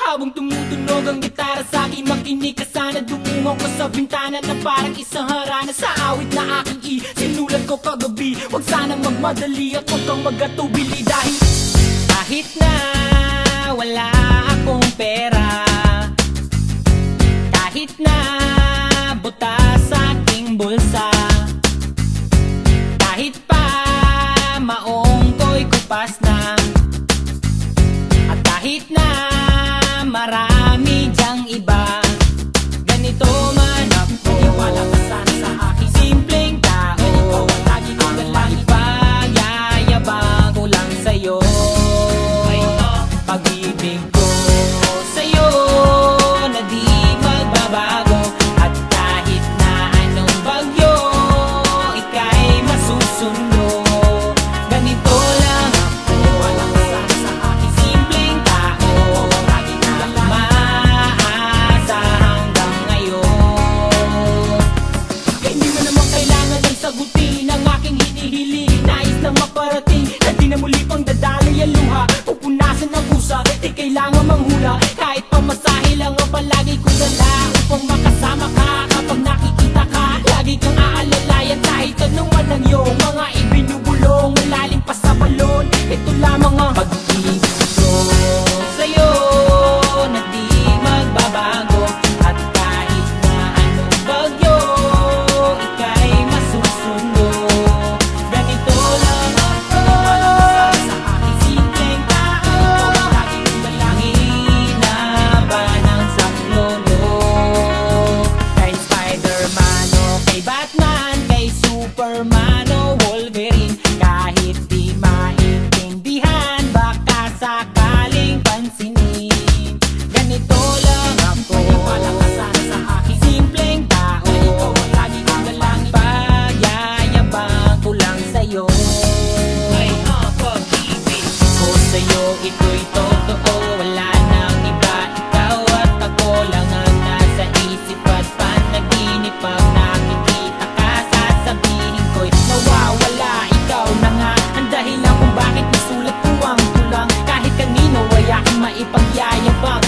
Habang tumutunog ang gitara sa akin, makinig ka sana. Dumungaw ko sa bintana na parang isang harana. Sa awit na aking sinulat ko kagabi, huwag sanang magmadali at huwag kang magatubili. Dahil kahit na wala akong pera, kahit na butas sa aking bulsa, kahit pa maong ko'y kupas na, at kahit na marami dyang iba, ganito man ako. Iwala ka sana sa aking simpleng tao. Ikaw ang lagi kong galangin, pagyayabang ko lang sa'yo. Pag-ibig ko sa'yo na di magbabago, at kahit na anong bagyo, ika'y masusundo. Ganito lang ako. Iwala ka sana sa aking simpleng tao. Lagi na lang maasa hanggang ngayon. Kaya hindi mo naman kailangan ng sagutin ang aking hinihiling. Nais na maparating na di na muli pang dadaloy ang luha, pupunasan ang pusa, di kailangan manghula. Kahit pamasahe lang ang palagi kong dala, upang makasama ka kapag nakikita ka. Lagi kang aalalayan kahit anuman ang iyong mga ibinubulong, malalim pa sa balon. Ito lamang ang pag-ibig ko sa'yo na di magbabago, at kahit na anong bagyo, ika'y masusundo. Ganito lang ako. Sa aking simpleng tao, lagi kong dalangin na ba ng saklolo. Kay Spider-Man o kay Batman, kay Superman o Wolverine, kahit di maintindihan, baka sakaling pansinin. Ganito lang ako. Maniwala ka sana sa aking simpleng tao. Ikaw ang lagi kong dalangin, pagyayabang ko lang sa'yo. Ay, pag-ibig ko sa'yo, ito'y totoo. Wala nang iba, ikaw at ako lang ang nasa isip at panaginip. Pag nakikita ka, sasabihin ko'y nawawala. Ikaw na nga ang dahilan kung bakit nasulat ko ang tulang. Kahit kanino ay aking maipagyayabang,